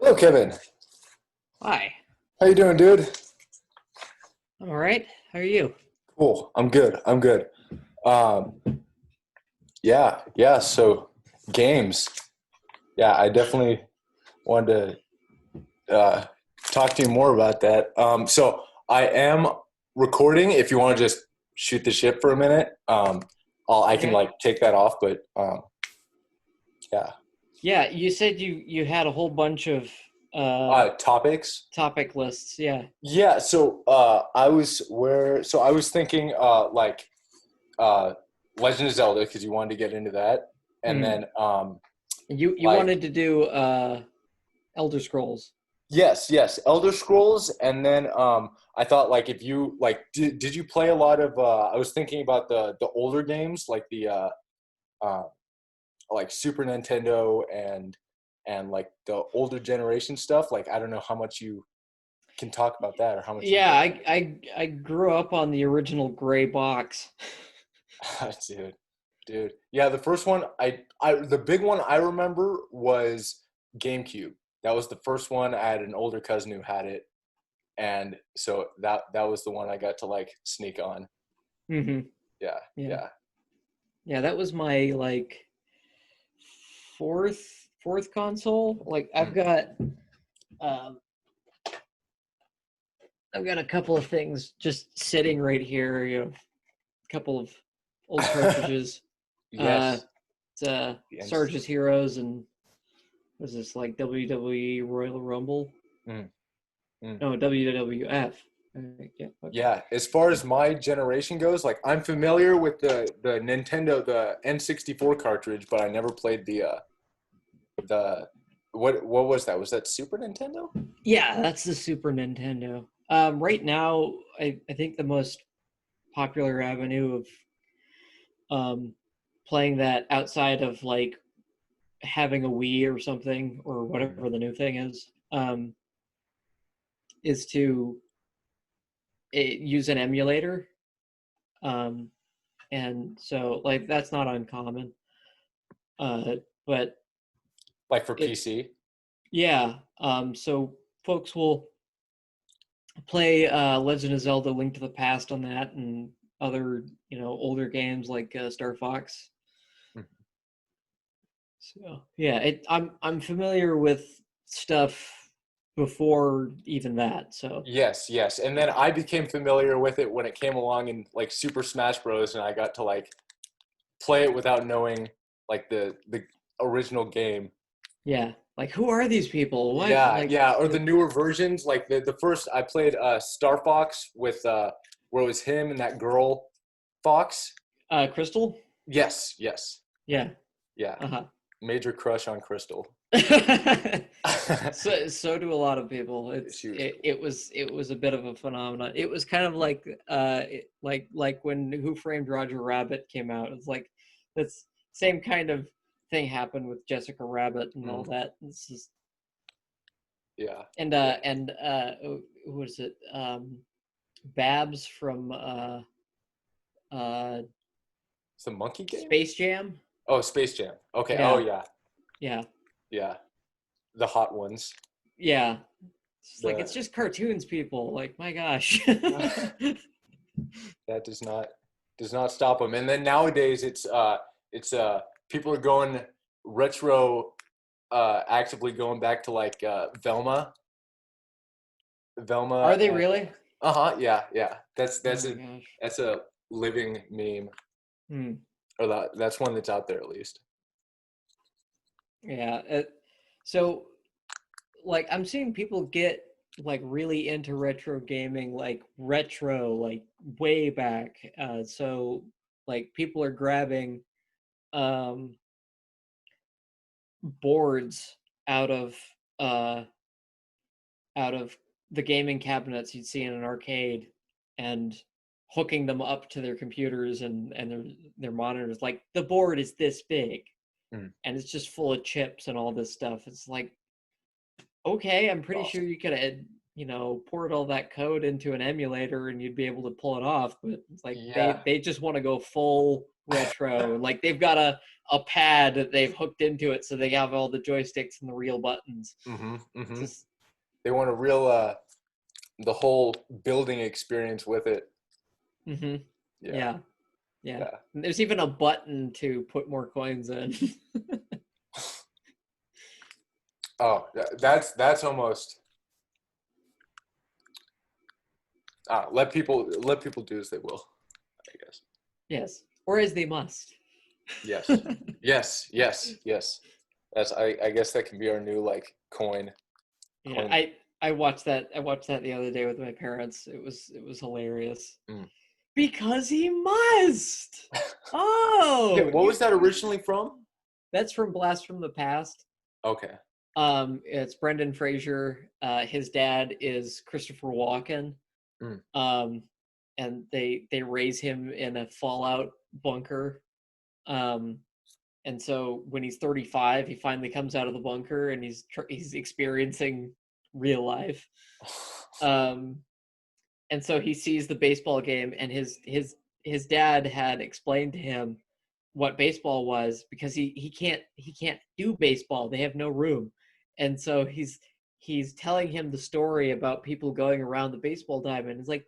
Hello, Kevin. Hi, How you doing, dude? I'm all right. How are you? Cool. I'm good. I'm good. Um, yeah. So games. Yeah, I definitely wanted to talk to you more about that. So I am recording. If you want to just shoot the shit for a minute, I can Okay. like take that off. But yeah. Yeah, you said you had a whole bunch of Topics. topic lists. Yeah. Yeah. So I was where. So I was thinking uh, Legend of Zelda because you wanted to get into that, and Hmm. then You like wanted to do Elder Scrolls. yes, Elder Scrolls, and then I thought like if you like did you play a lot of I was thinking about the older games like the uh, like Super Nintendo and like the older generation stuff. Like I don't know how much you can talk about that or how much you Yeah, know. I grew up on the original gray box. dude, dude, yeah. The first one, the big one I remember was GameCube. That was the first one. I had an older cousin who had it, and so that was the one I got to like sneak on. Hmm. Yeah, Yeah. yeah. Yeah, that was my like fourth console. Like Mm. um I've got a couple of things just sitting right here, a couple of old cartridges. Uh Yes. it's The Sarge's N64. Heroes and was this like WWE Royal Rumble? Mm, mm. No, WWF. Yeah, okay. Yeah, as far as my generation goes, like I'm familiar with the Nintendo, the N64 cartridge, but I never played the what was that? Was that Super Nintendo? Yeah, that's the Super Nintendo. Right now, I think the most popular avenue of um, playing that outside of like having a Wii or something or Mm. whatever the new thing is to use an emulator. Um, and so like that's not uncommon. But Like for it PC? yeah. So folks will play Legend of Zelda: Link to the Past on that, and other older games like Star Fox. Mm. So yeah, I'm familiar with stuff before even that. So Yes. And then I became familiar with it when it came along in like Super Smash Bros. And I got to like play it without knowing like the original game. yeah, like who are these people? What like Yeah. Or the newer versions, like the first I played Star Fox with where it was him and that girl Fox. Crystal? Yes. Yeah. Yeah. Uh-huh. Major crush on Crystal. So do a lot of people. She was cool. It was a bit of a phenomenon. It was kind of like like when Who Framed Roger Rabbit came out. It's like that's same kind of thing happened with Jessica Rabbit and all Mm, that. It's just yeah. and who was it? Babs from uh It's the monkey game? Space Jam. Oh, Space Jam. Okay. Oh Yeah, yeah. yeah, Yeah. The hot ones. yeah. It's like The it's just cartoons, people. Like my gosh. that does not stop them. And then nowadays it's people are going retro, actively going back to like Are Velma they and really? yeah. That's Oh that's my a gosh. that's a living meme, Hmm. or that's one that's out there at least. Yeah. So, like, I'm seeing people get like really into retro gaming, like retro, like way back. So, like, people are grabbing um, boards out of uh, out of the gaming cabinets you'd see in an arcade and hooking them up to their computers and their monitors. Like, the board is this big Mm, and it's just full of chips and all this stuff. It's like, okay, I'm pretty sure awesome. you could have, poured all that code into an emulator and you'd be able to pull it off. But it's like Yeah. they just want to go full. retro. Like they've got a pad that they've hooked into it, so they have all the joysticks and the real buttons. Just They want a real the whole building experience with it. yeah. And there's even a button to put more coins in. Oh, that's almost. Let people do as they will, I guess. Yes, or as they must. Yes. That's I guess that can be our new like coin. Yeah, I watched that. I watched that the other day with my parents. It was hilarious. Because he must. Oh, Okay, what was that originally from? That's from Blast from the Past. Okay. It's Brendan Fraser. His dad is Christopher Walken. And they raise him in a fallout bunker. And so when he's 35, he finally comes out of the bunker and he's experiencing real life. And so he sees the baseball game, and his dad had explained to him what baseball was, because he can't do baseball. They have no room. And so he's telling him the story about people going around the baseball diamond. It's like,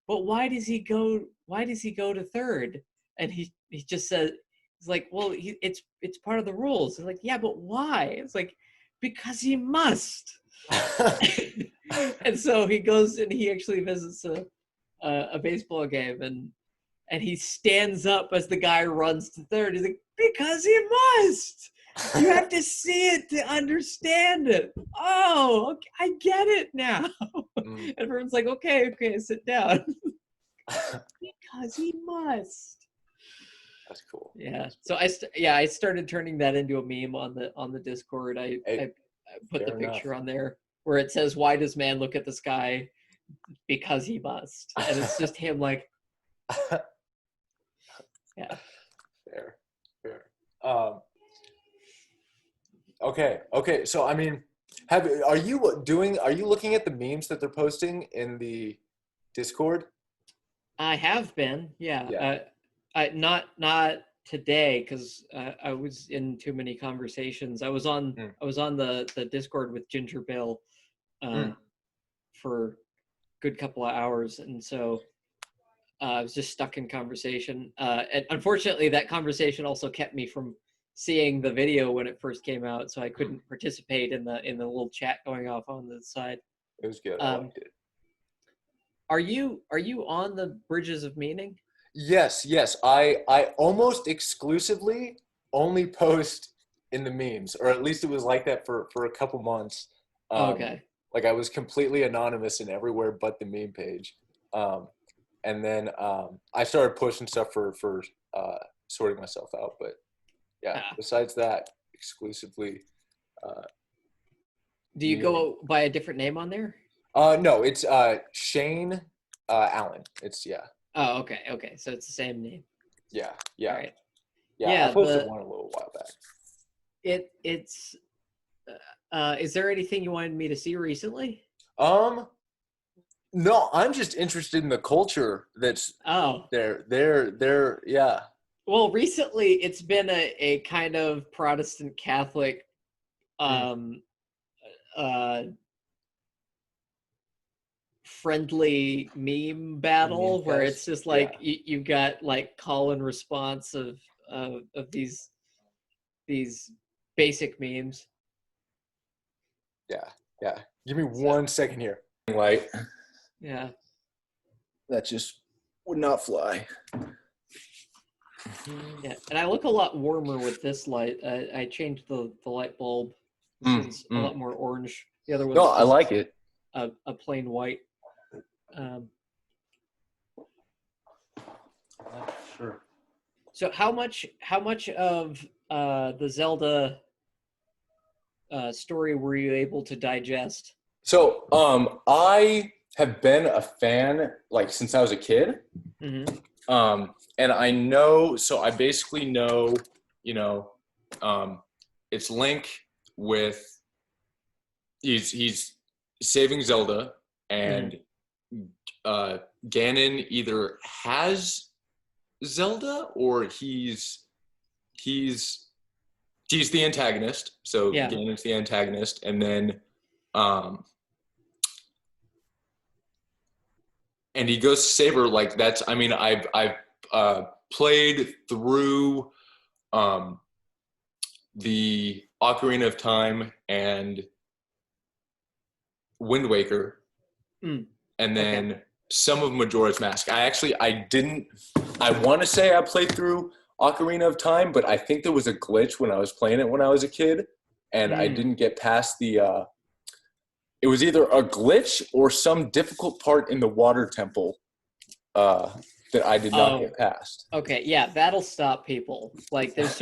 but why does he go to third? And he just says, he's like, well, it's part of the rules. It's like, yeah, but why? It's like, because he must. And so he goes and he actually visits a baseball game, and he stands up as the guy runs to third. He's like, because he must. You have to see it to understand it. Oh, okay, I get it now. Everyone's like, okay, sit down. Because he must. That's cool. Yeah. So I started turning that into a meme on the Discord. I put the picture on there where it says, "Why does man look at the sky? Because he must." And it's just him like, yeah. Fair. Okay. So I mean, are you looking at the memes that they're posting in the Discord? I have been, yeah. I not today, because I was in too many conversations. I was on the Discord with Ginger Bill for a good couple of hours, and so I was just stuck in conversation. And unfortunately, that conversation also kept me from seeing the video when it first came out, so I couldn't participate in the little chat going off on the side. It was good. I liked it. Are you on the Bridges of Meaning? Yes. I almost exclusively only post in the memes, or at least it was like that for a couple months. Okay. Like I was completely anonymous in everywhere but the meme page. And then I started pushing stuff for sorting myself out. But yeah, besides that, exclusively. Do you go by a different name on there? No, it's Shane Allen. It's Oh, okay. So it's the same name. Yeah. All right. Yeah, I posted one a little while back. It's is there anything you wanted me to see recently? No, I'm just interested in the culture that's there. Yeah. Well, recently it's been a kind of Protestant Catholic friendly meme battle where it's just like you've got like call and response of these basic memes. Yeah. Give me 1 second here. Light. Yeah. That just would not fly. Yeah, and I look a lot warmer with this light. I changed the light bulb. This one's a lot more orange. The other one's I like it. A plain white. Sure. So how much of the Zelda story were you able to digest? So I have been a fan like since I was a kid. And I know, so I basically know, it's Link with he's saving Zelda, and Ganon either has Zelda, or he's he's the antagonist. So Yeah. Ganon's the antagonist, and then um, and he goes to save her. Like that's. I mean, I've played through um, the Ocarina of Time and Wind Waker, Mm, and okay. then some of Majora's Mask. I didn't. I want to say I played through Ocarina of Time, but I think there was a glitch when I was playing it when I was a kid, and I Mm. didn't get past the. It was either a glitch or some difficult part in the water temple uh, that I did not Oh, get past. okay. Yeah, that'll stop people. Like there's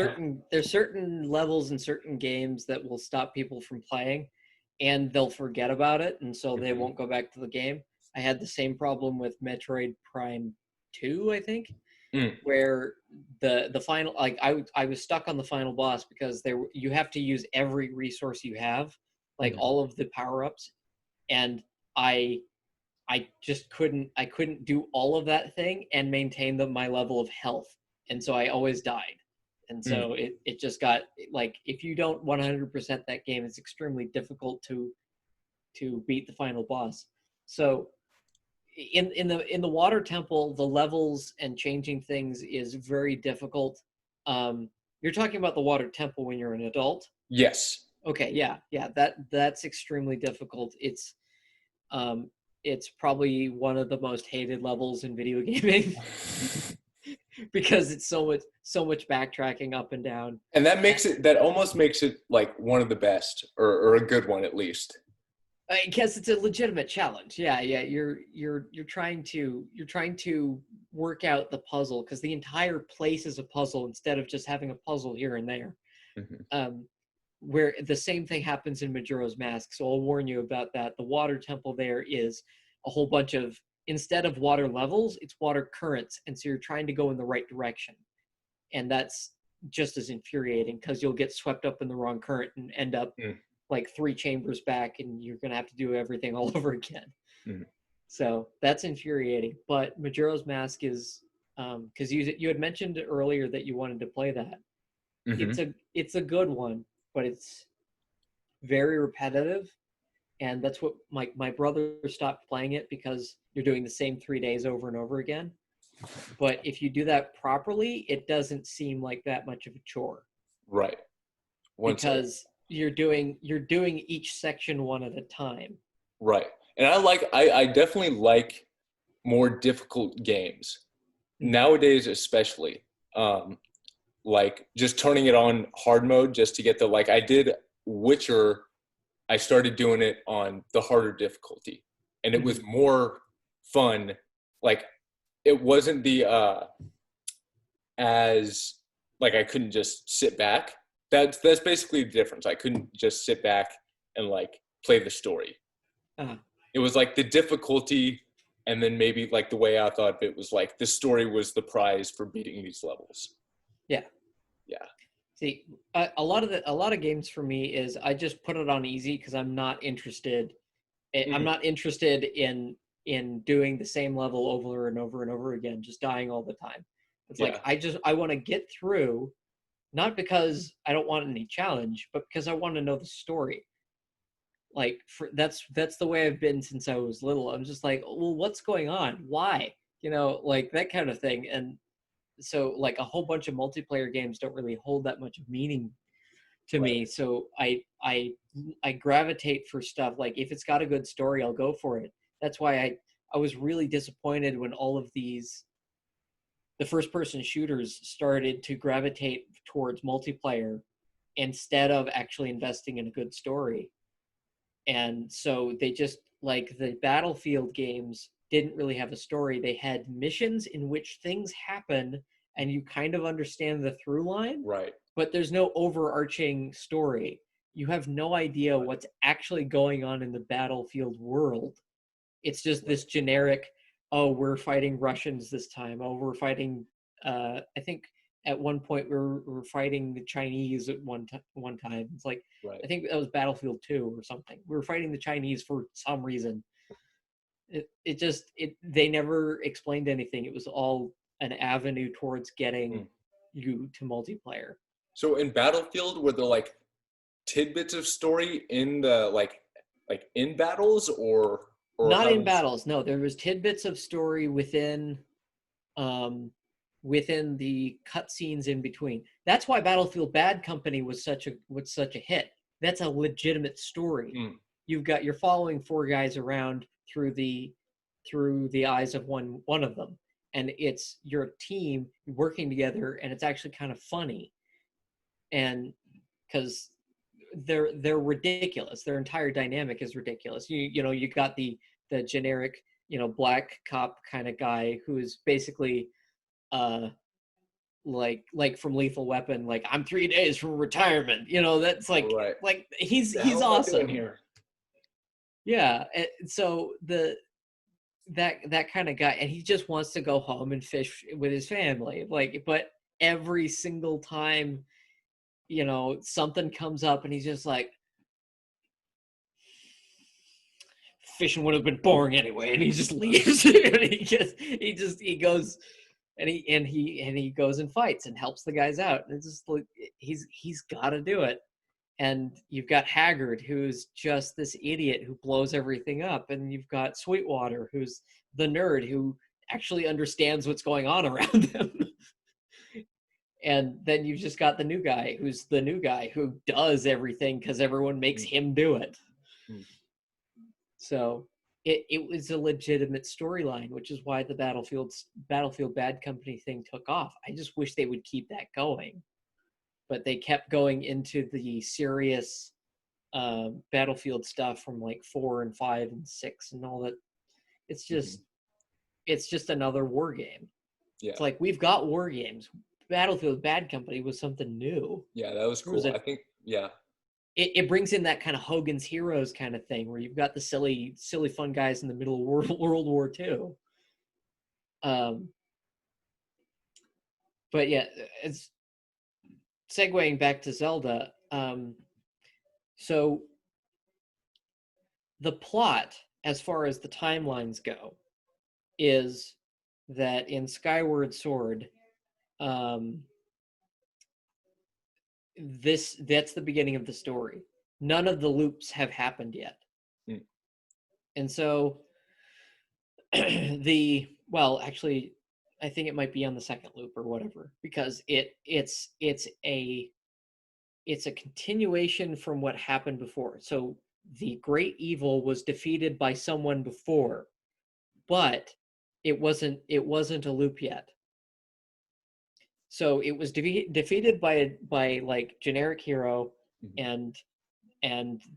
certain levels in certain games that will stop people from playing, and they'll forget about it, and so they Mhm. won't go back to the game. I had the same problem with Metroid Prime 2, I think, Mm. where the final, like I was stuck on the final boss because you have to use every resource you have, like Mhm. all of the power-ups, and I I just couldn't do all of that thing and maintain my level of health. And so I always died. And Mm. so it just got like, if you don't 100% that game, it's extremely difficult to beat the final boss. So in the water temple, the levels and changing things is very difficult. You're talking about the water temple when you're an adult. Yes. Okay, yeah, yeah, that's extremely difficult. Um, it's probably one of the most hated levels in video gaming because it's so much backtracking up and down. And that almost makes it like one of the best, or a good one at least. I guess it's a legitimate challenge. Yeah, yeah. You're trying to work out the puzzle because the entire place is a puzzle instead of just having a puzzle here and there. Mhm. Um, where the same thing happens in Majora's Mask. So I'll warn you about that. The water temple there is a whole bunch of, instead of water levels, it's water currents, and so you're trying to go in the right direction, and that's just as infuriating because you'll get swept up in the wrong current and end up Mm. like 3 chambers back, and you're gonna have to do everything all over again. Mm. So that's infuriating. But Majora's Mask is because you had mentioned earlier that you wanted to play that. Mhm. It's a good one, but it's very repetitive, and that's what my brother stopped playing it because you're doing the same 3 days over and over again. But if you do that properly, it doesn't seem like that much of a chore Right. Once I because you're doing each section one at a time. Right. And I definitely like more difficult games Mm. nowadays, especially. Um, like just turning it on hard mode just to get the like I did Witcher. I started doing it on the harder difficulty, and it was Mhm. more fun. Like it wasn't the as like I couldn't just sit back. That's basically the difference. I couldn't just sit back and like play the story. Uh, It was like the difficulty, and then maybe like the way I thought of it was like the story was the prize for beating these levels. yeah. Yeah. See, a lot of games for me is I just put it on easy because I'm not interested. I'm Mm. not interested in doing the same level over and over and over again, just dying all the time. It's like Yeah. I want to get through, not because I don't want any challenge, but because I want to know the story. Like that's the way I've been since I was little. I'm just like, well, what's going on? Why? Like that kind of thing. And so like a whole bunch of multiplayer games don't really hold that much meaning to Right. me. So I gravitate for stuff like if it's got a good story, I'll go for it. That's why I was really disappointed when all of the first person shooters started to gravitate towards multiplayer instead of actually investing in a good story. And so they just, like, the Battlefield games didn't really have a story. They had missions in which things happen and you kind of understand the through line, Right. but there's no overarching story. You have no idea Right. what's actually going on in the Battlefield world. It's just Right. this generic, oh, we're fighting Russians this time. Oh, we're fighting. I think at one point we were fighting the Chinese at one time. It's like Right. I think that was Battlefield 2 or something. We were fighting the Chinese for some reason. It just they never explained anything. It was all an avenue towards getting you to multiplayer. So in Battlefield, were there like tidbits of story in the like in battles, or Not how in does? battles, no. There was tidbits of story um, within the cutscenes in between. That's why Battlefield Bad Company was such a hit. That's a legitimate story. You're following four guys around through the eyes of one of them, and it's your team working together, and it's actually kind of funny, and because they're ridiculous. Their entire dynamic is ridiculous. You got the generic black cop kind of guy who is basically uh like from Lethal Weapon, like I'm 3 days from retirement. That's Right. like The he's hell am I doing awesome. here? Yeah, so that kind of guy, and he just wants to go home and fish with his family. But every single time, something comes up, and he's just like, fishing would have been boring anyway, and he just leaves. And he goes and he goes and fights and helps the guys out. And it's just like he's got to do it. And you've got Haggard, who's just this idiot who blows everything up, and you've got Sweetwater, who's the nerd who actually understands what's going on around them. And then you've just got the new guy, who's the new guy who does everything because everyone makes him do it. So it was a legitimate storyline, which is why the Battlefield Bad Company thing took off. I just wish they would keep that going, but they kept going into the serious Battlefield stuff from like 4 and 5 and 6 and all that. It's just another war game. Yeah. It's like, we've got war games. Battlefield Bad Company was something new. Yeah, that was cool. I think, yeah. It brings in that kind of Hogan's Heroes kind of thing, where you've got the silly fun guys in the middle of World War II. But yeah, it's segueing back to Zelda. So the plot, as far as the timelines go, is that in Skyward Sword, that's the beginning of the story. None of the loops have happened yet. And so actually, I think it might be on the second loop or whatever, because it's a continuation from what happened before. So the great evil was defeated by someone before, but it wasn't a loop yet. So it was defeated by like generic hero, and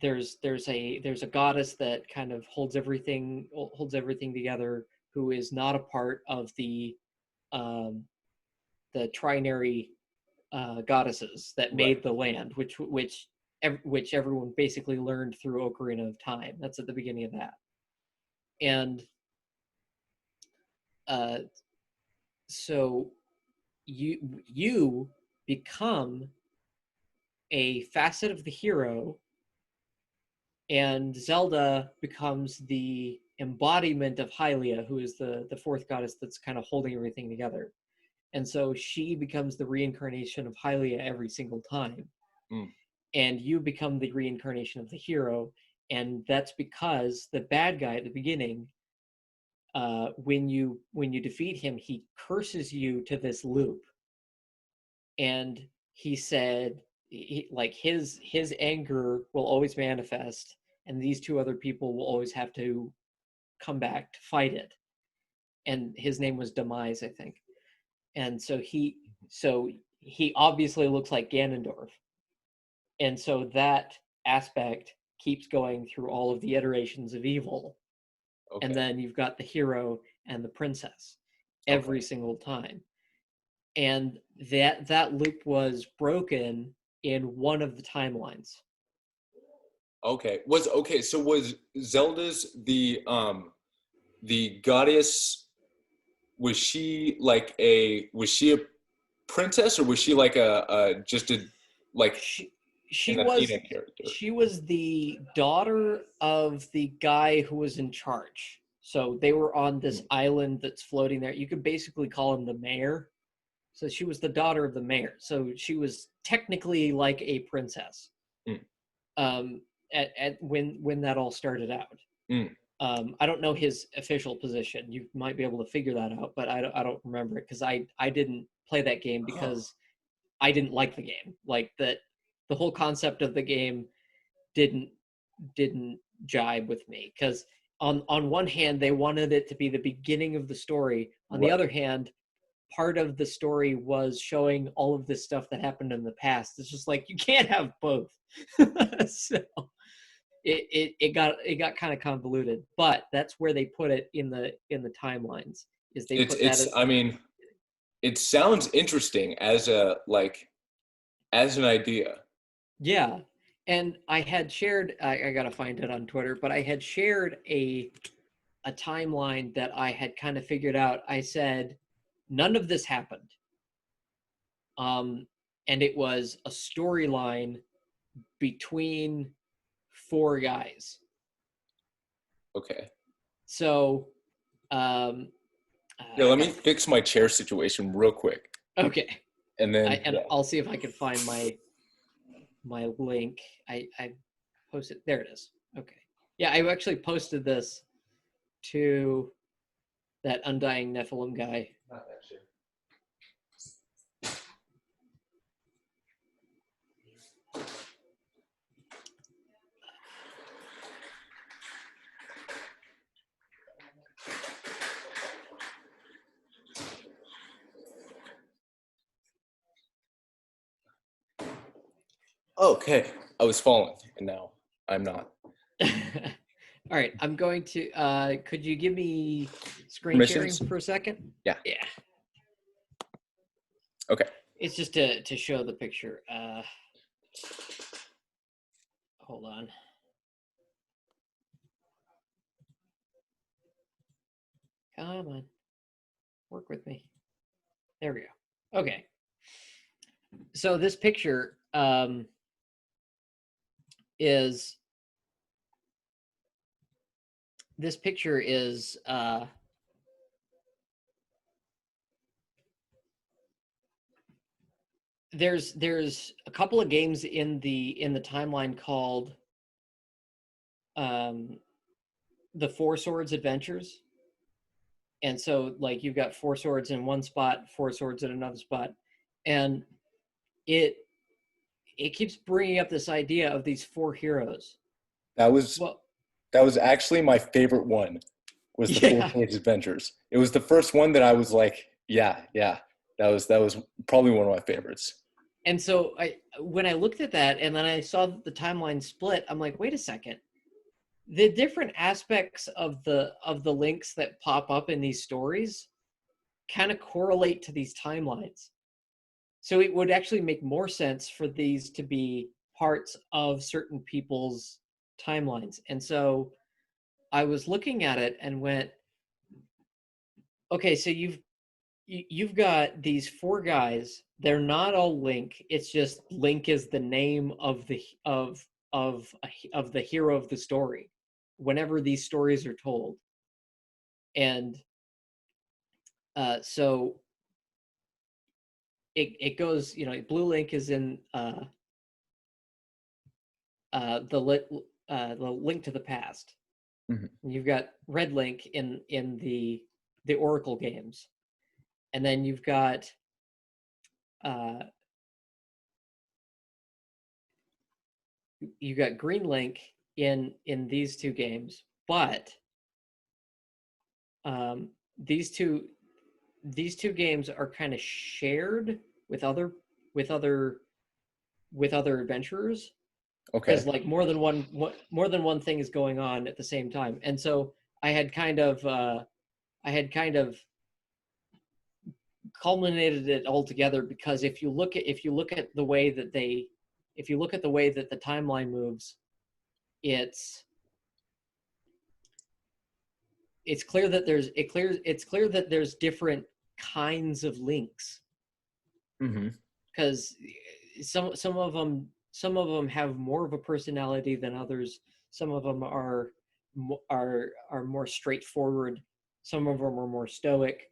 there's a goddess that kind of holds everything together, who is not a part of the trinary goddesses that made the land, which everyone basically learned through Ocarina of Time. That's at the beginning of that. And so you become a facet of the hero, and Zelda becomes the embodiment of Hylia, who is the fourth goddess that's kind of holding everything together. And so she becomes the reincarnation of Hylia every single time. And you become the reincarnation of the hero. And that's because the bad guy at the beginning, when you defeat him, he curses you to this loop. And he said, his anger will always manifest, and these two other people will always have to come back to fight it. And his name was Demise, I think. And so he obviously looks like Ganondorf. And so that aspect keeps going through all of the iterations of evil. Okay. And then you've got the hero and the princess every single time. And that loop was broken in one of the timelines. So was Zelda's the goddess, was she a princess, or was she like she was character? She was the daughter of the guy who was in charge. So they were on this island that's floating there. You could basically call him the mayor. So she was the daughter of the mayor. So she was technically like a princess. Mm. At when that all started out. Mm. I don't know his official position. You might be able to figure that out, but I don't remember it because I didn't play that game because I didn't like the game. Like that, the whole concept of the game didn't jibe with me because on one hand they wanted it to be the beginning of the story. On the other hand, part of the story was showing all of this stuff that happened in the past. It's just like you can't have both. So it got kind of convoluted, but that's where they put it in the timelines. Is they put that as, I mean, it sounds interesting as an idea. yeah. And I had shared, I gotta find it on Twitter, but I had shared a timeline that I had kind of figured out. I said none of this happened. And it was a storyline between four guys. Okay. So, Here, let me fix my chair situation real quick. Okay. And then I'll see if I can find my link. I posted. There it is. Okay. Yeah, I actually posted this to that Undying Nephilim guy. Not that shit. Okay, I was following, and now I'm not. All right, I'm going to. Could you give me screen sharing Permissions? for a second? Yeah. Yeah. Okay. It's just to show the picture. Hold on. Come on. Work with me. There we go. Okay. So this picture is there's a couple of games in the timeline called the Four Swords Adventures. And so like you've got four swords in one spot, four swords in another spot, and it keeps bringing up this idea of these four heroes. That was actually my favorite one. Was the Four Swords Adventures? It was the first one that I was like, yeah. That was probably one of my favorites. And so when I looked at that and then I saw the timeline split, I'm like, wait a second. The different aspects of the links that pop up in these stories kind of correlate to these timelines. So it would actually make more sense for these to be parts of certain people's timelines. And so I was looking at it and went, okay, so you've got these four guys. They're not all Link. It's just Link is the name of the hero of the story whenever these stories are told. And so it goes, Blue Link is in the Link to the Past. Mm-hmm. You've got Red Link in the Oracle games, and then you've got Green Link in these two games, but these two games are kind of shared with other adventurers. Okay. Because like more than one thing is going on at the same time, and so I had kind of culminated it all together, because if you look at the way that the timeline moves, it's clear that there's different kinds of links. Because some of them have more of a personality than others. Some of them are are more straightforward. Some of them are more stoic.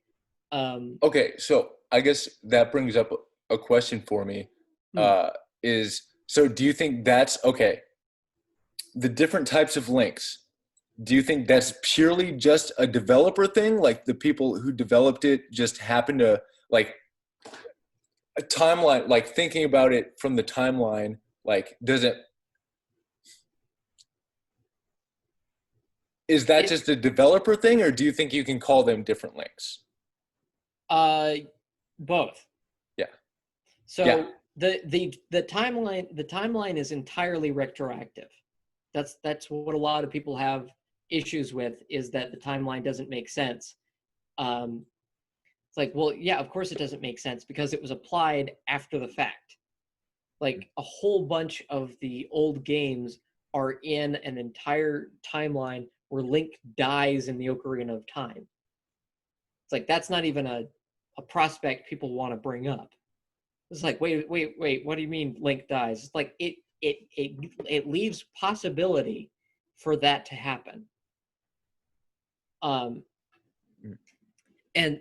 Okay, so I guess that brings up a question for me. Hmm. Is so do you think that's okay? The different types of links. Do you think that's purely just a developer thing? Like the people who developed it just happen to like a timeline, like thinking about it from the timeline, like does it is that It just a developer thing, or do you think you can call them different links? uh both. Yeah. Yeah. So the timeline is entirely retroactive. That's what a lot of people have issues with, is that the timeline doesn't make sense. Um, it's like, well, yeah, of course it doesn't make sense because it was applied after the fact. Like a whole bunch of the old games are in an entire timeline where Link dies in the Ocarina of Time. It's like that's not even a prospect people want to bring up. It's like, wait, what do you mean Link dies? It's like it leaves possibility for that to happen. Um, and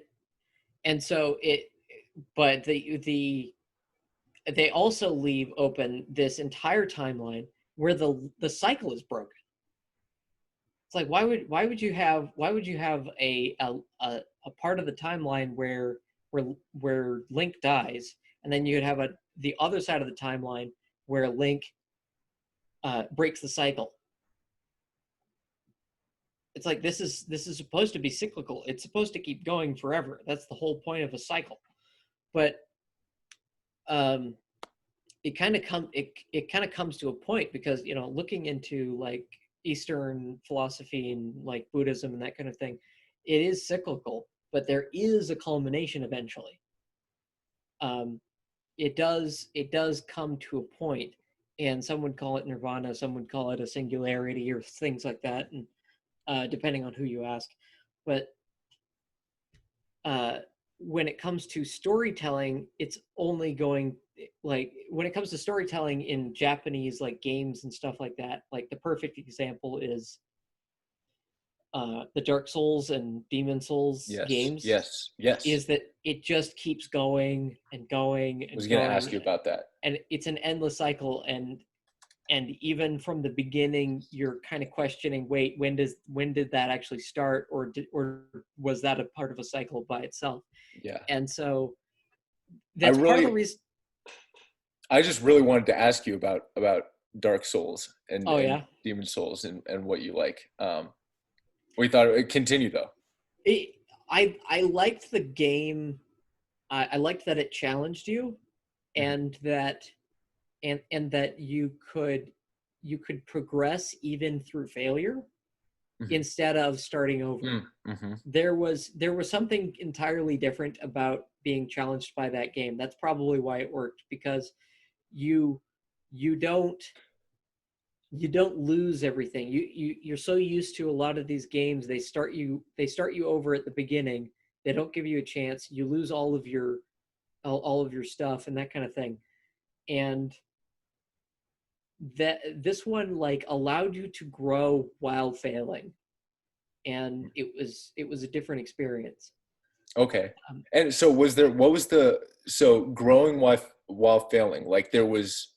and so it, but they also leave open this entire timeline where the cycle is broken. It's like why would you have a part of the timeline where Link dies, and then you'd have the other side of the timeline where Link breaks the cycle. It's like this is supposed to be cyclical. It's supposed to keep going forever. That's the whole point of a cycle. But um, it kind of comes to a point because looking into like Eastern philosophy and like Buddhism and that kind of thing, it is cyclical, but there is a culmination eventually. Um, it does come to a point, and some would call it nirvana, some would call it a singularity or things like that, and depending on who you ask. But uh, when it comes to storytelling, it's only going, like when it comes to storytelling in Japanese like games and stuff like that. Like the perfect example is the Dark Souls and Demon Souls Yes. games. Yes. Yes. Is that it just keeps going and going I was and going to ask going, you about that. and it's an endless cycle. And even from the beginning you're kind of questioning, wait, when did that actually start, or was that a part of a cycle by itself? Yeah. And so I that's part of the really reason. I just really wanted to ask you about Dark Souls Oh and yeah. Demon Souls and what you like. We thought it continue though. it, I liked the game. I liked that it challenged you, Mhm. and that you could progress even through failure Mhm. instead of starting over. Mhm. There was something entirely different about being challenged by that game. That's probably why it worked, because you you don't you don't lose everything. You're so used to a lot of these games, they start you over at the beginning. They don't give you a chance. You lose all of your stuff and that kind of thing. And that this one like allowed you to grow while failing, and it was a different experience. Okay. Um, And so what was the so growing while failing? Like there was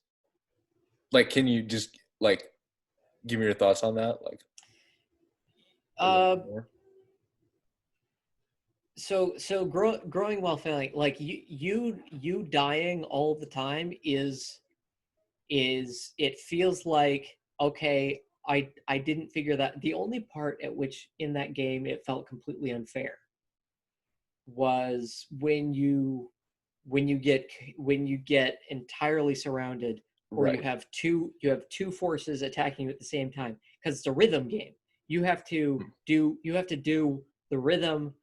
like can you just like give me your thoughts on that like a little uh, bit more? growing while failing, like you dying all the time is it feels like, okay, I didn't figure that. The only part at which in that game it felt completely unfair was when you get entirely surrounded, or you Right. have two forces attacking you at the same time, because it's a rhythm game. You have to do the rhythm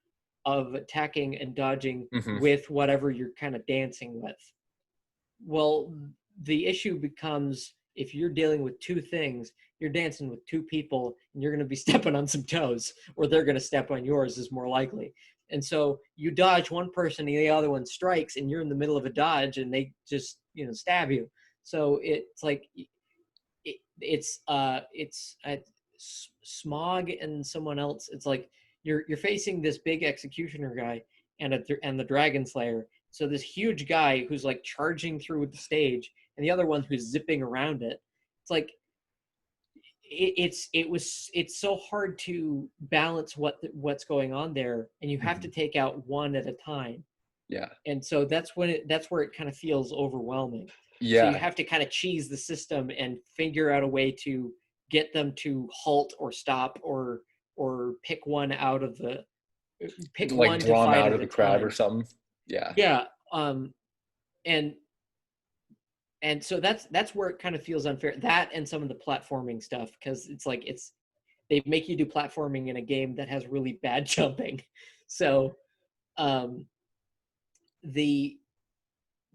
of attacking and dodging Mm-hmm. with whatever you're kind of dancing with. Well, the issue becomes, if you're dealing with two things, you're dancing with two people, and you're going to be stepping on some toes, or they're going to step on yours, is more likely. And so you dodge one person, and the other one strikes, and you're in the middle of a dodge, and they just stab you. So it's like it's Smog and someone else. It's like you're facing this big executioner guy and the dragon slayer. So this huge guy who's like charging through the stage, and the other one who's zipping around it. It's like it's so hard to balance what's going on there, and you have to take out one at a time. Yeah. And so that's where it kind of feels overwhelming. So you Yeah. have to kind of cheese the system and figure out a way to get them to halt or stop or pick one out of the pick Like one to draw them fight out at of a the crowd time. or something. Yeah. Yeah. And so that's where it kind of feels unfair. That and some of the platforming stuff, because it's like they make you do platforming in a game that has really bad jumping. So um, the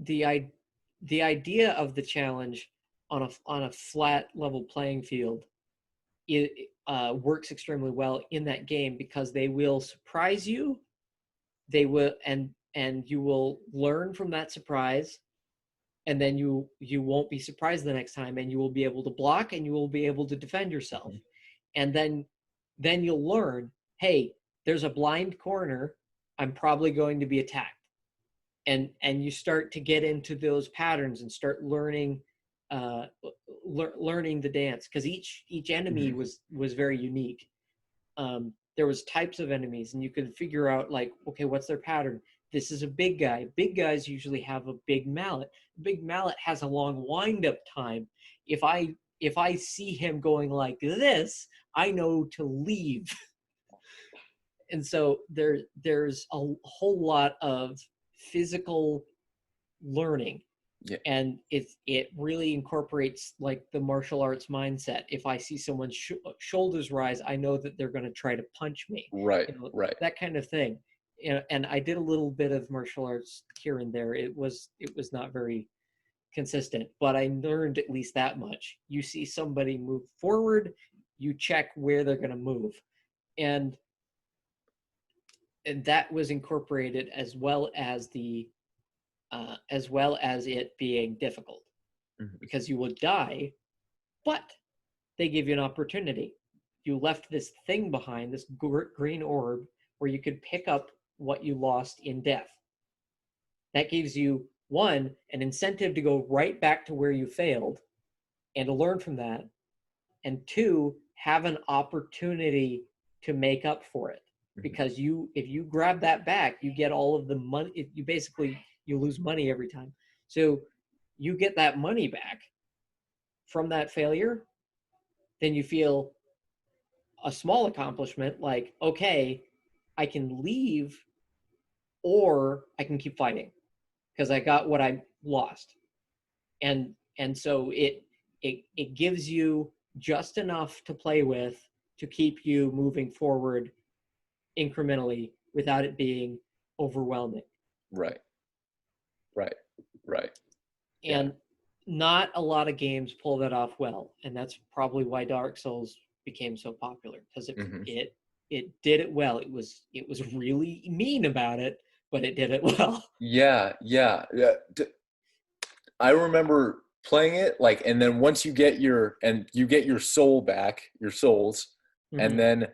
the the idea of the challenge on a flat level playing field, it works extremely well in that game because they will surprise you. They will and you will learn from that surprise, and then you won't be surprised the next time, and you will be able to block and you will be able to defend yourself. And then you'll learn, hey, there's a blind corner, I'm probably going to be attacked. And you start to get into those patterns and start learning learning the dance, because each enemy was very unique. There was types of enemies, and you could figure out, like, okay, what's their pattern? This is a big guy. Big guys usually have a big mallet. Big mallet has a long wind-up time. If I see him going like this, I know to leave. And so there's a whole lot of physical learning. Yeah. And it really incorporates like the martial arts mindset. If I see someone's shoulders rise, I know that they're going to try to punch me. Right. Right. That kind of thing. And I did a little bit of martial arts here and there. It was not very consistent, but I learned at least that much. You see somebody move forward, you check where they're going to move. And that was incorporated, as well as it being difficult, because you would die, but they give you an opportunity. You left this thing behind, this green orb, where you could pick up what you lost in death. That gives you, one, an incentive to go right back to where you failed and to learn from that, and two, have an opportunity to make up for it. Because if you grab that back, you get all of the money. You lose money every time. So you get that money back from that failure, then you feel a small accomplishment, like, okay, I can leave or I can keep fighting because I got what I lost. And so it gives you just enough to play with to keep you moving forward incrementally without it being overwhelming. Right. And not a lot of games pull that off well, and that's probably why Dark Souls became so popular, because it did it well. It was really mean about it, but it did it well. Yeah. I remember playing it, like, and then once you get your soul back, your souls, and then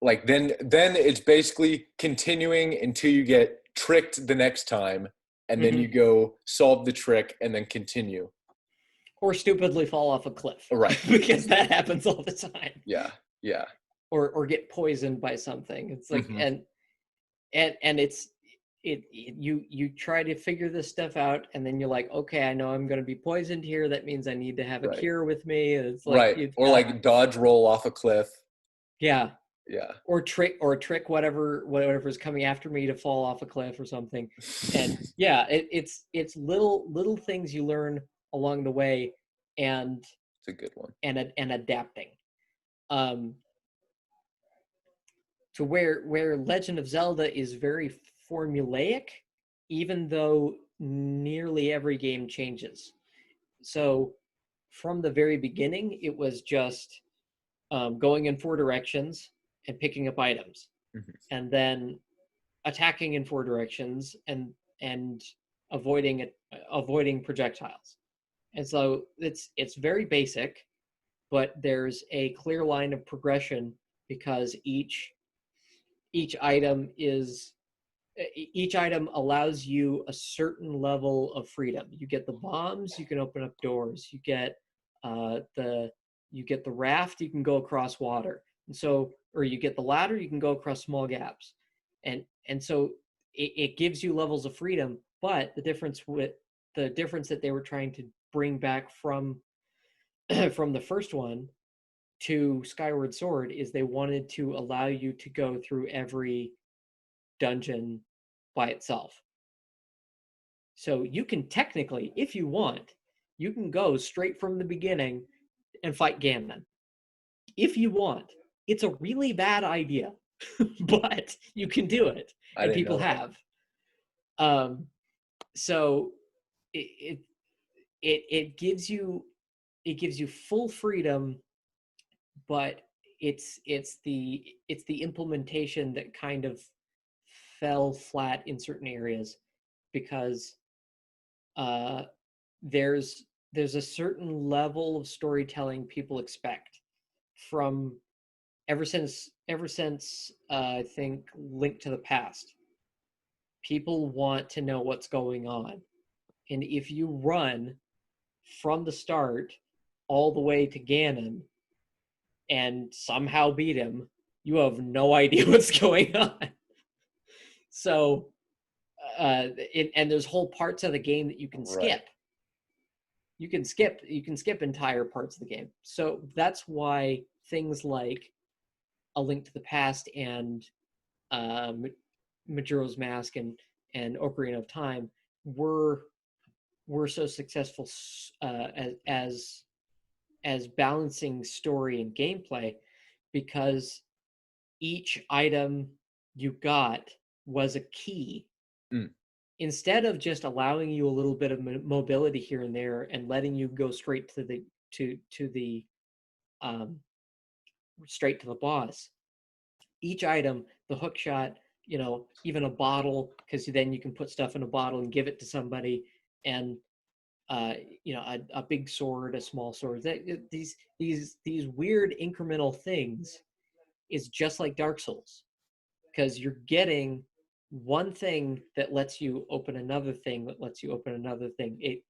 like then it's basically continuing until you get tricked the next time, and then you go solve the trick and then continue, or stupidly fall off a cliff, right? Because that happens all the time. Yeah or get poisoned by something. It's like and it's you try to figure this stuff out, and then you're like, okay, I know I'm going to be poisoned here, that means I need to have a cure with me. And it's like like dodge roll off a cliff. Yeah or trick whatever's coming after me to fall off a cliff or something. And it's little things you learn along the way, and it's a good one. And adapting to where Legend of Zelda is very formulaic, even though nearly every game changes. So from the very beginning, it was just going in 4 directions and picking up items, and then attacking in 4 directions and avoiding projectiles. And so it's very basic, but there's a clear line of progression because each item allows you a certain level of freedom. You get the bombs, you can open up doors. You get the raft, you can go across water. And so, or you get the ladder, you can go across small gaps. And so it gives you levels of freedom, but the difference that they were trying to bring back from from the first one to Skyward Sword is they wanted to allow you to go through every dungeon by itself. So you can technically, if you want, you can go straight from the beginning and fight Ganon. If you want. It's a really bad idea, but you can do it. And people have. So it gives you full freedom, but it's the implementation that kind of fell flat in certain areas because there's a certain level of storytelling people expect from ever since I think Link to the Past. People want to know what's going on, and if you run from the start all the way to Ganon and somehow beat him, you have no idea what's going on. So, and there's whole parts of the game that you can skip. You can skip entire parts of the game. So that's why things like A Link to the Past and Majora's Mask and Ocarina of Time were so successful as balancing story and gameplay, because each item you got was a key. Instead of just allowing you a little bit of mobility here and there and letting you go straight to the straight to the boss, each item, the hook shot, even a bottle, because then you can put stuff in a bottle and give it to somebody, and a big sword, a small sword. These weird incremental things is just like Dark Souls, because you're getting one thing that lets you open another thing that lets you open another thing.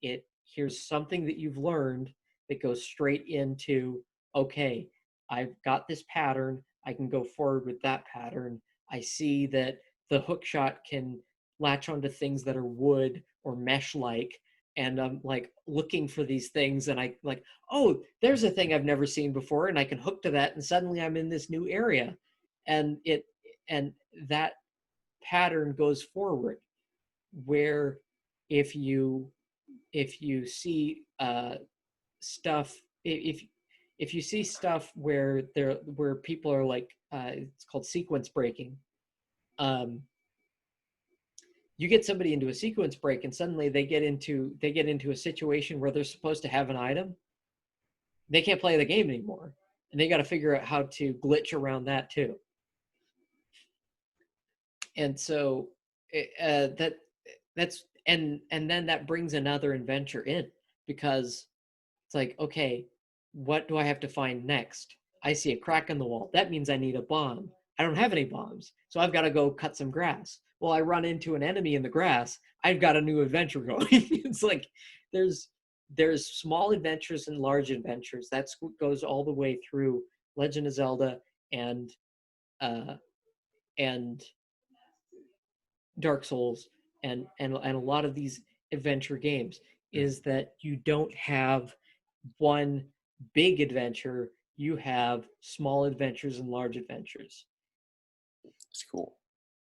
Here's something that you've learned that goes straight into, okay, I've got this pattern, I can go forward with that pattern. I see that the hook shot can latch onto things that are wood or mesh-like, and I'm like looking for these things, and I like, oh, there's a thing I've never seen before, and I can hook to that, and suddenly I'm in this new area, and that pattern goes forward. Where if you see stuff, if you see stuff where people are like, it's called sequence breaking. You get somebody into a sequence break, and suddenly they get into a situation where they're supposed to have an item. They can't play the game anymore, and they got to figure out how to glitch around that too. And so that's and then that brings another adventure in, because it's like, okay, what do I have to find next? I see a crack in the wall. That means I need a bomb. I don't have any bombs, so I've got to go cut some grass. Well, I run into an enemy in the grass. I've got a new adventure going. It's like there's small adventures and large adventures. That's what goes all the way through Legend of Zelda and Dark Souls and a lot of these adventure games, is that you don't have one big adventure, you have small adventures and large adventures. It's cool.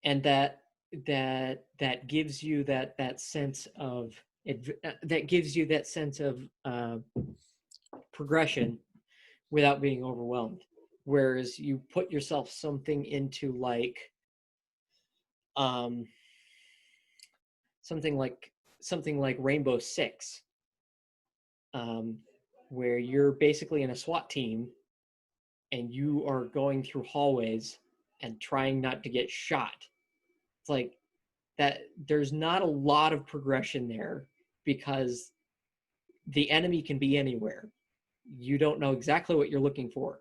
And that gives you that sense of progression without being overwhelmed. Whereas you put yourself something into like something like Rainbow Six, where you're basically in a SWAT team and you are going through hallways and trying not to get shot. It's like that. There's not a lot of progression there because the enemy can be anywhere. you don't know exactly what you're looking for.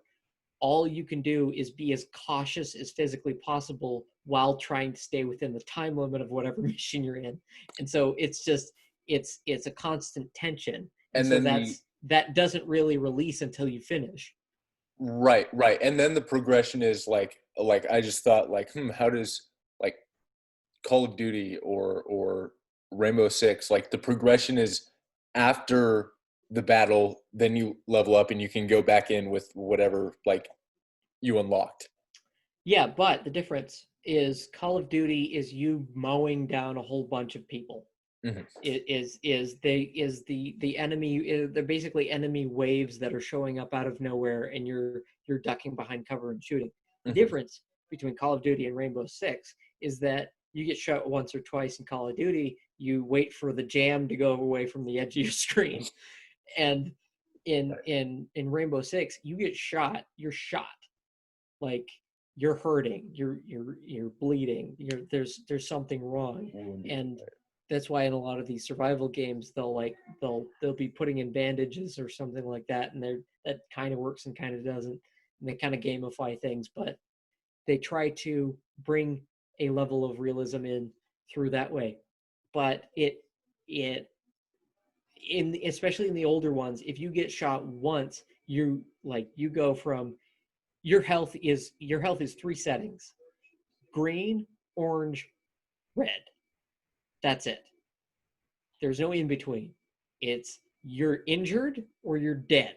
All you can do is be as cautious as physically possible while trying to stay within the time limit of whatever mission you're in. And so it's just it's a constant tension. And And so then that doesn't really release until you finish. right, right. And then the progression is like I just thought like, how does like Call of Duty or Rainbow Six, like the progression is after the battle, then you level up and you can go back in with whatever like you unlocked. Yeah, but the difference is Call of Duty is you mowing down a whole bunch of people. Hmm. It is the enemy. They're basically enemy waves that are showing up out of nowhere, and you're ducking behind cover and shooting. The Hmm. difference between Call of Duty and Rainbow Six is that you get shot once or twice in Call of Duty. You wait for the jam to go away from the edge of your screen, and in Rainbow Six, you get shot. You're shot. Like you're hurting. You're bleeding. There's something wrong, and that's why in a lot of these survival games they'll be putting in bandages or something like that, and that kind of works and kind of doesn't, and they kind of gamify things, but they try to bring a level of realism in through that way. But it in especially in the older ones, if you get shot once, you go from your health is three settings: green, orange, red. That's it. There's no in between. It's you're injured or you're dead.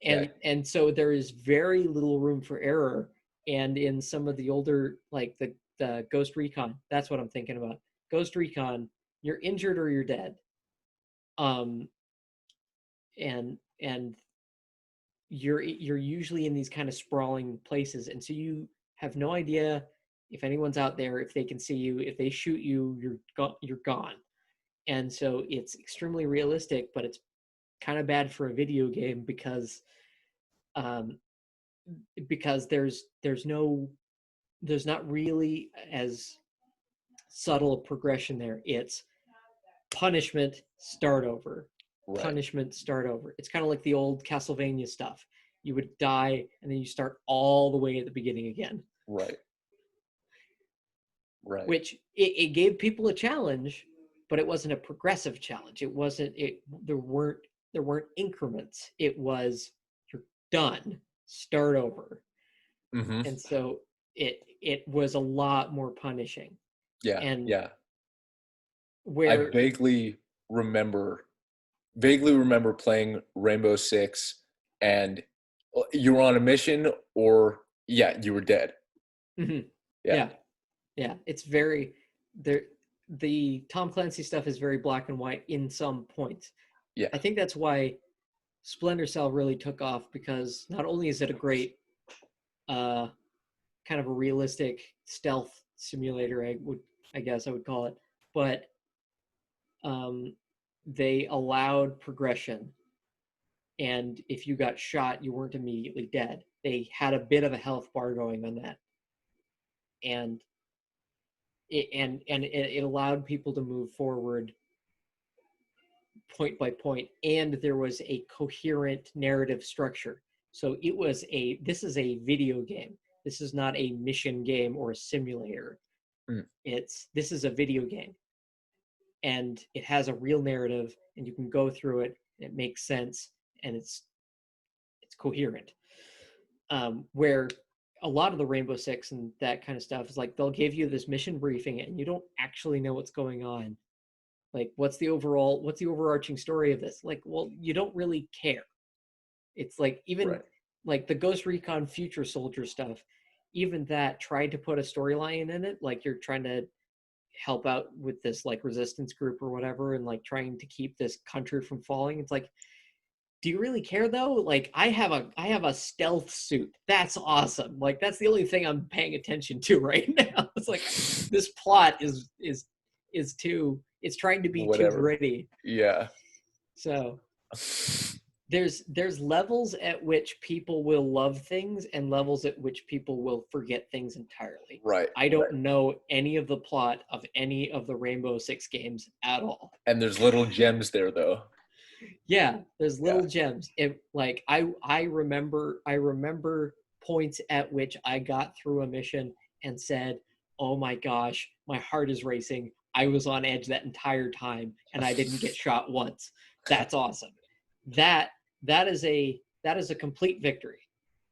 Okay. And so there is very little room for error. And in some of the older, like the Ghost Recon, that's what I'm thinking about. Ghost Recon, you're injured or you're dead. Um, and you're usually in these kind of sprawling places, and so you have no idea if anyone's out there, if they can see you. If they shoot you, you're gone. And so it's extremely realistic, but it's kind of bad for a video game um, because there's not really as subtle a progression there. It's punishment, start over, Right, punishment, start over. It's kind of like the old Castlevania stuff. You would die and then you start all the way at the beginning again. right, right. Which it gave people a challenge, but it wasn't a progressive challenge. It wasn't it there weren't increments. It was you're done, start over. Hmm. And so it was a lot more punishing. Yeah, And yeah. I where vaguely remember playing Rainbow Six, and you were on a mission, or yeah, you were dead. Mhm. Yeah, Yeah, yeah, it's very there. The Tom Clancy stuff is very black and white in some points. yeah, I think that's why Splinter Cell really took off, because not only is it a great uh, kind of a realistic stealth simulator, I guess I would call it, but um, they allowed progression, and if you got shot, you weren't immediately dead. They had a bit of a health bar going on that, and it allowed people to move forward point by point, and there was a coherent narrative structure. So this is a video game. This is not a mission game or a simulator. mm, This is a video game, and it has a real narrative, and you can go through it, and it makes sense, and it's coherent. Where a lot of the Rainbow Six and that kind of stuff is like they'll give you this mission briefing and you don't actually know what's going on. Like, what's the overarching story of this? Like, well, you don't really care. It's like even right, like the Ghost Recon Future Soldier stuff, even that tried to put a storyline in it. Like you're trying to help out with this like resistance group or whatever, and like trying to keep this country from falling. It's like, do you really care though? Like I have a stealth suit. That's awesome. Like that's the only thing I'm paying attention to right now. It's like this plot is too it's trying to be too whatever. gritty. Yeah, So there's levels at which people will love things and levels at which people will forget things entirely. right, I right. don't know any of the plot of any of the Rainbow Six games at all. And there's little gems there, though. Yeah, there's Yeah. little gems. It like I remember points at which I got through a mission and said, "Oh my gosh, my heart is racing. I was on edge that entire time and I didn't get shot once. That's awesome." That that is a complete victory.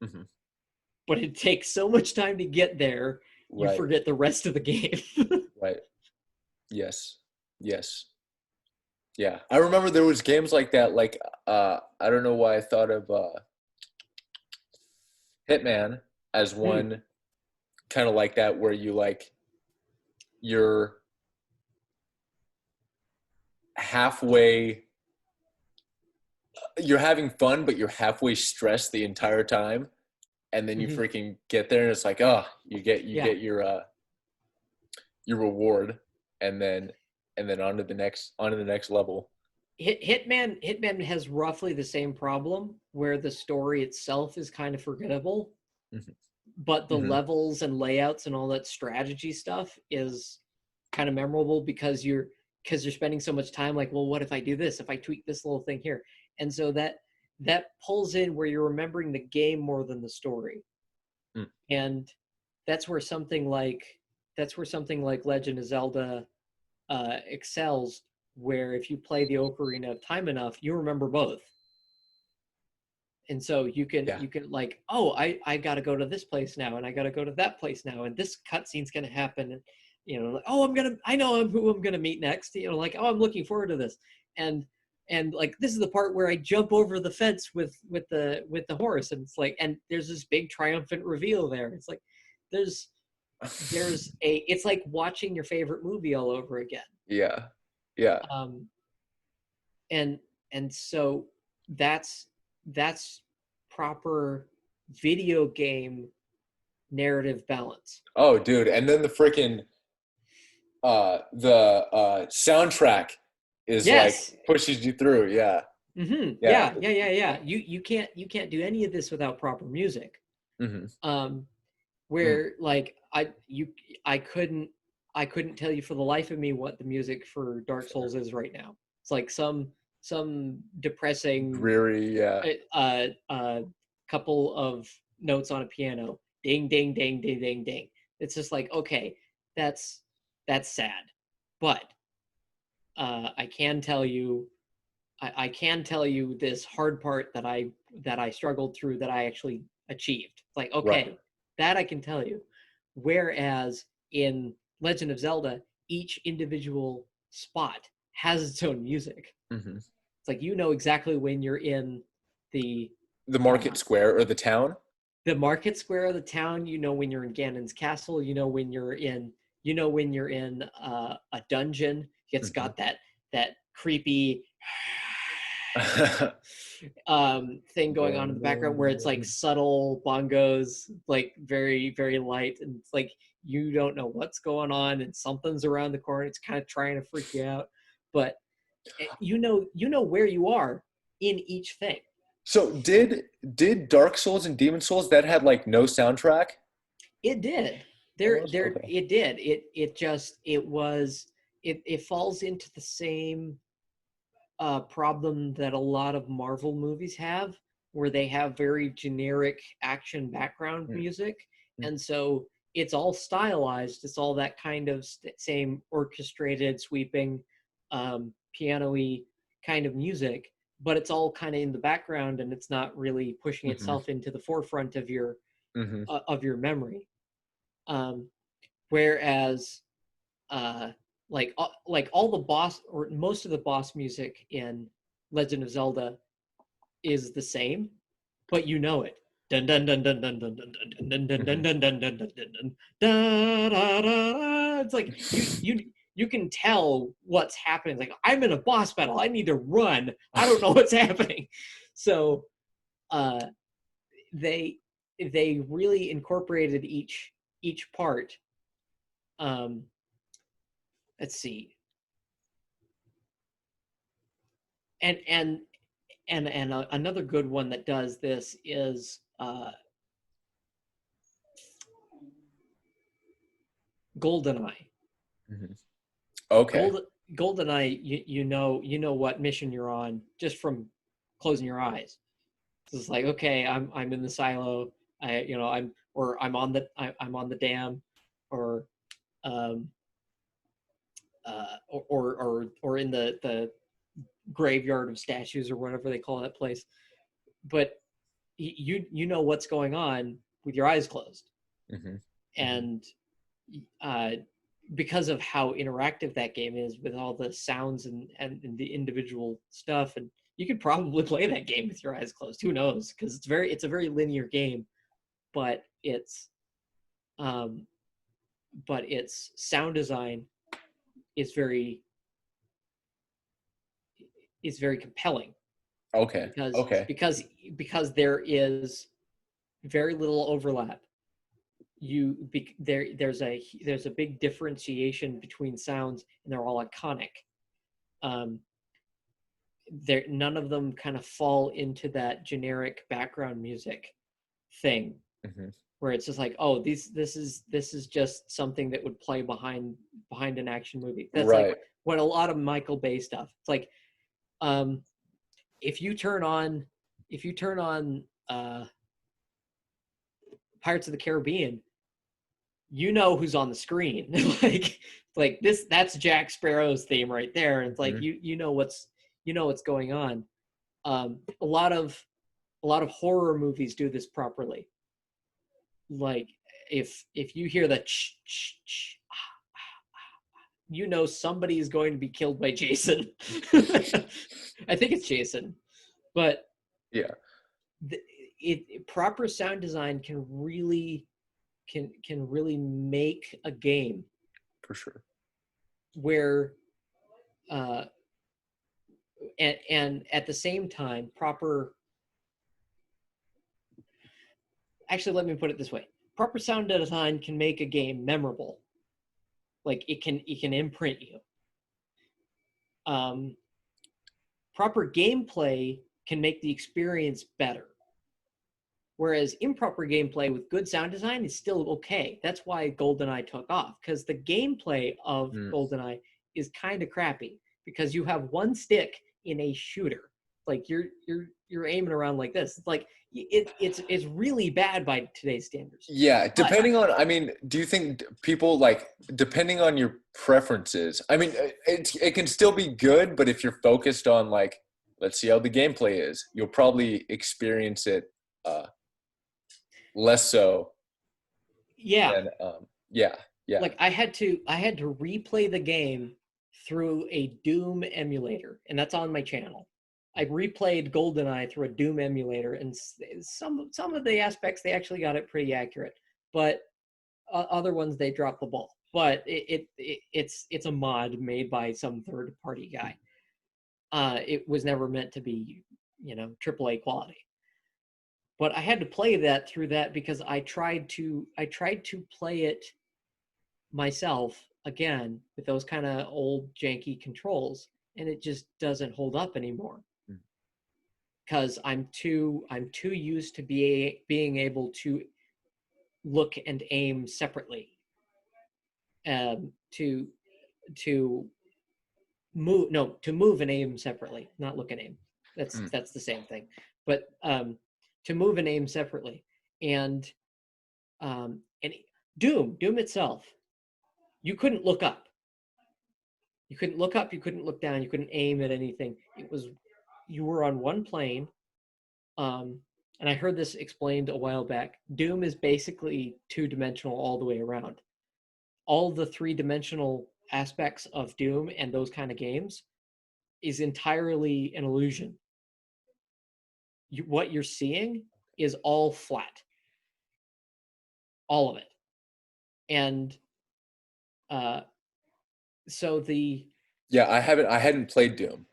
Mhm. But it takes so much time to get there, you Right. forget the rest of the game. Right. Yes. Yes. Yeah. I remember there was games like that. Like I don't know why I thought of Hitman as Hmm. one kind of like that, where you're halfway, you're having fun, but you're halfway stressed the entire time, and then you Hmm. freaking get there, and it's like, oh, you Yeah. get your reward, and then on to the next level. Hitman has roughly the same problem where the story itself is kind of forgettable, Hmm. but the Hmm. levels and layouts and all that strategy stuff is kind of memorable because you're spending so much time like, well, what if I do this? If I tweak this little thing here, and so that pulls in where you're remembering the game more than the story, Mm. and that's where something like Legend of Zelda excels. Where if you play the Ocarina of Time enough, you remember both, and so Yeah. you can like, oh, I got to go to this place now, and I got to go to that place now, and this cutscene's gonna happen, and like, oh, I know who I'm gonna meet next, like, oh, I'm looking forward to this, and like this is the part where I jump over the fence with the horse, and it's like, and there's this big triumphant reveal there. It's like there's it's like watching your favorite movie all over again. Yeah. Yeah. um and so that's that's proper video game narrative balance. Oh, dude, and then the freaking the soundtrack is like Yes. pushes you through. Yeah. Yeah. Yeah. You can't do any of this without proper music. Hmm. um Mm. where like I couldn't tell you for the life of me what the music for Dark Souls is right now. It's like some depressing Dreary. Yeah. a couple of notes on a piano, ding ding ding ding ding ding. It's just like, okay, that's sad, but I can tell you, I can tell you this hard part that I struggled through, that I actually achieved. It's like, Right. okay, that I can tell you. Whereas in Legend of Zelda, each individual spot has its own music. Hmm. It's like, exactly when you're in the The uh, market square or the town. market square of the town. When you're in Ganon's castle. When you're in a dungeon. It's Hmm. got that creepy thing going on in the background where it's like subtle bongos, like very very light, and it's like you don't know what's going on, and something's around the corner. It's kind of trying to freak you out, but you know where you are in each thing. So did Dark Souls and Demon Souls that had like no soundtrack? It did. It There was there okay. it did. It falls into the same problem that a lot of Marvel movies have, where they have very generic action background Mm. music, Mm. and so it's all stylized. It's all that kind of same orchestrated, sweeping, piano-y kind of music, but it's all kind of in the background, and it's not really pushing Hmm. itself into the forefront Hmm. of your memory. Um, Whereas like all the boss, or most of the boss music in Legend of Zelda is the same, but you know it. Dun dun dun dun dun dun dun dun dun dun Hmm. dun dun dun dun dun da da da. It's like you can tell what's happening. It's like, I'm in a boss battle. I need to run. I don't know what's happening. So uh, they really incorporated each part. Um, let's see, and another good one that does this is GoldenEye. Hmm. Okay. Golden GoldenEye, you know what mission you're on just from closing your eyes. So it's like, okay, I'm in the silo. I'm on the dam, or um or in the graveyard of statues or whatever they call that place. But you know what's going on with your eyes closed, Mm-hmm. and uh, because of how interactive that game is with all the sounds and the individual stuff, and you could probably play that game with your eyes closed. Who knows? Because it's a very linear game, but um, its sound design is very compelling Okay. because Okay. because because there is very little overlap. There's a big differentiation between sounds, and they're all iconic. um there None of them kind of fall into that generic background music thing Mm-hmm. where it's just like, oh, this is just something that would play behind an action movie. That's like Right. what a lot of Michael Bay stuff. It's like, um if you turn on Pirates of the Caribbean, you know who's on the screen. like this, that's Jack Sparrow's theme right there. And it's like, Mm-hmm. you know what's going on. A lot of horror movies do this properly. Like if you hear the you know somebody is going to be killed by Jason. I think it's Jason, but Yeah, the, proper sound design can really make a game for sure. where uh, and at the same time actually, let me put it this way: proper sound design can make a game memorable. Like it can imprint you. um, Proper gameplay can make the experience better, whereas improper gameplay with good sound design is still okay. That's why GoldenEye took off, because the gameplay of Mm. GoldenEye is kind of crappy because you have one stick in a shooter. Like you're aiming around like this. It's like it's really bad by today's standards. Yeah, But depending on, I mean, do you think people like, depending on your preferences, I mean, it can still be good, but if you're focused on like, let's see how the gameplay is, you'll probably experience it uh, less so yeah, than, yeah, yeah. like I had to replay the game through a Doom emulator, and that's on my channel. I replayed GoldenEye through a Doom emulator, and some of the aspects they actually got it pretty accurate, but other ones they dropped the ball. But it's a mod made by some third party guy. It was never meant to be, AAA quality. But I had to play that through that because I tried to play it myself again with those kind of old janky controls, and it just doesn't hold up anymore because I'm too used to being able to look and aim separately, to to to move and aim separately, not look and aim. Mm. That's the same thing. But to move and aim separately. And Doom itself, you couldn't look up. You couldn't look up, you couldn't look down, you couldn't aim at anything. You were on one plane. And I heard this explained a while back. Doom is basically two-dimensional all the way around. All the three-dimensional aspects of Doom and those kind of games is entirely an illusion. What you're seeing is all flat. All of it. And so Yeah, I hadn't played Doom.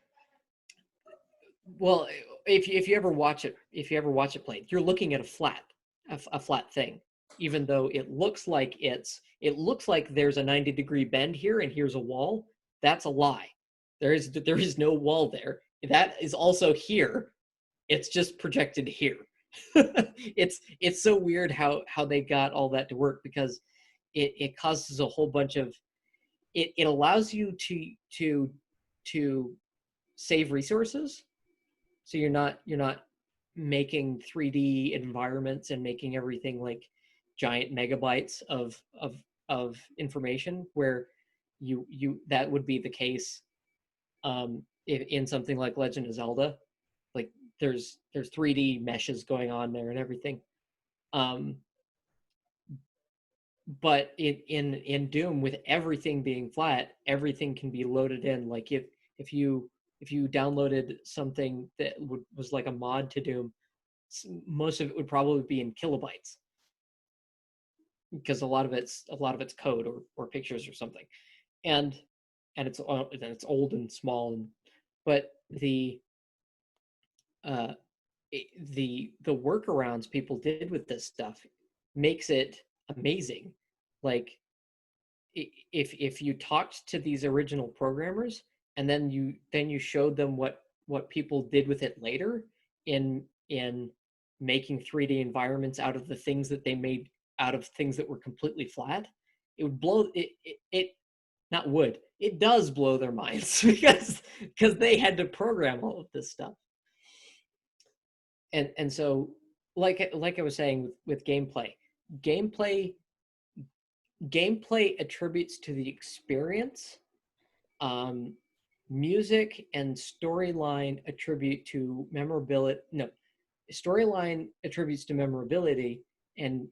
well, if you ever watch it played, you're looking at a flat thing, even though it looks like there's a 90-degree bend here and here's a wall. That's a lie. There is no wall there. That is also here. It's just projected here. It's so weird how they got all that to work, because it causes a whole bunch of it allows you to save resources, so you're not making 3D environments and making everything like giant megabytes of information, where you that would be the case in something like Legend of Zelda. Like there's 3D meshes going on there and everything. Um, but in Doom, with everything being flat, everything can be loaded in. Like if you if you downloaded something that was like a mod to Doom, most of it would probably be in kilobytes, because a lot of it's code or pictures or something, and it's old and small, and but uh, the workarounds people did with this stuff makes it amazing. Like if you talked to these original programmers and then you showed them what people did with it later in making 3D environments out of the things that they made out of things that were completely flat, it would blow it not would it does blow their minds because they had to program all of this stuff. And so like I was saying with gameplay gameplay attributes to the experience. um, Music and storyline attribute to memorability. No, storyline attributes to memorability, and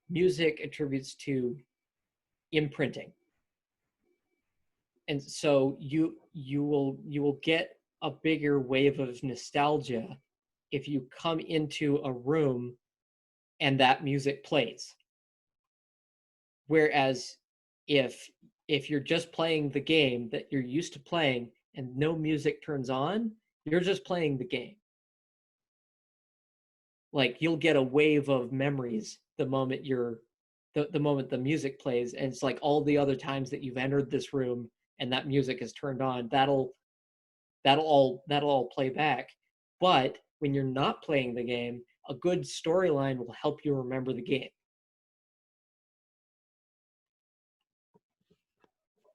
music attributes to imprinting. And so you will get a bigger wave of nostalgia if you come into a room and that music plays. Whereas if you're just playing the game that you're used to playing and no music turns on, you're just playing the game. Like you'll get a wave of memories the moment the music plays, and it's like all the other times that you've entered this room and that music is turned on, that'll all play back. But when you're not playing the game, a good storyline will help you remember the game.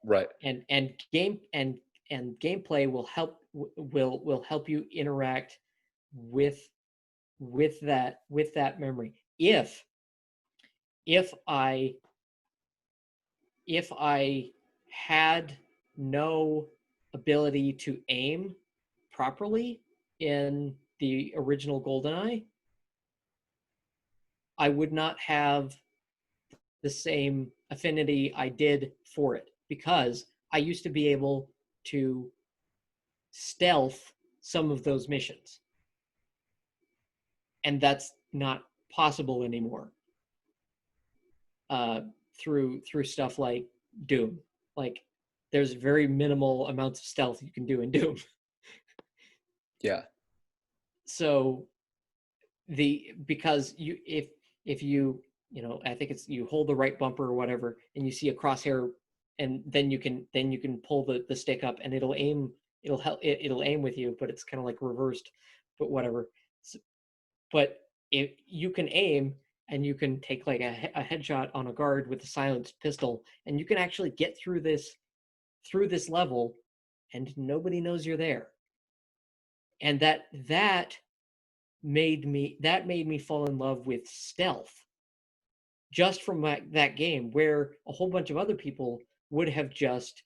Right. And gameplay will help you interact with that memory. If i if i had no ability to aim properly in the original GoldenEye, I would not have the same affinity I did for it, because I used to be able to stealth some of those missions, and that's not possible anymore uh, through stuff like Doom. Like there's very minimal amounts of stealth you can do in Doom. Yeah. So because if I think it's you hold the right bumper or whatever and you see a crosshair, and then you can pull the stick up and it'll aim with you, but it's kind of like reversed, but whatever. So, but if you can aim and you can take like a headshot on a guard with a silenced pistol, and you can actually get through this level and nobody knows you're there. And that made me fall in love with stealth just from that game, where a whole bunch of other people would have just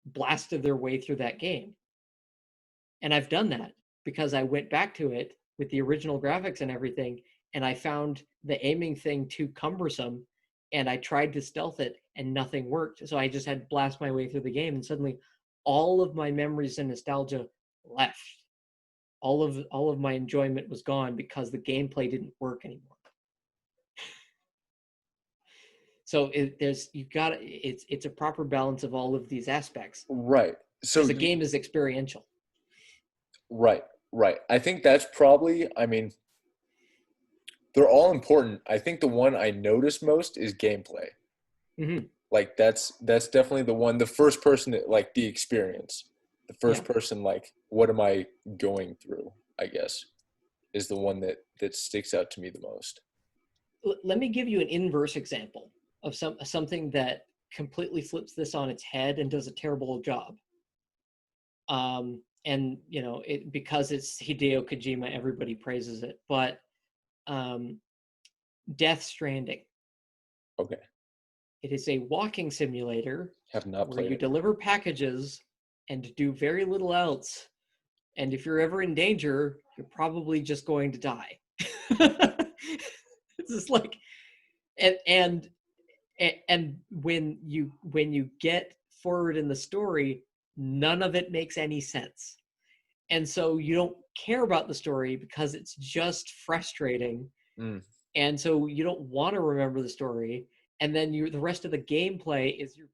blasted their way through that game. And I've done that because I went back to it with the original graphics and everything, and I found the aiming thing too cumbersome, and I tried to stealth it and nothing worked. So I just had to blast my way through the game, and suddenly all of my memories and nostalgia left. All of my enjoyment was gone because the gameplay didn't work anymore. So it's a proper balance of all of these aspects, Right. So because a game is experiential. right, right. I think that's probably, I mean, they're all important. I think the one I notice most is gameplay. Mm-hmm. Like that's definitely the one, the first person that, like the experience. The Yeah. first person, like, what am I going through, I guess, is the one that sticks out to me the most. Let me give you an inverse example of something that completely flips this on its head and does a terrible job. And because it's Hideo Kojima, everybody praises it. But Death Stranding. Okay. It is a walking simulator Have not where played you it. deliver packages and do very little else. And if you're ever in danger, you're probably just going to die. It's just like, and when you get forward in the story, none of it makes any sense. And so you don't care about the story because it's just frustrating. And so you don't want to remember the story. And then the rest of the gameplay is you're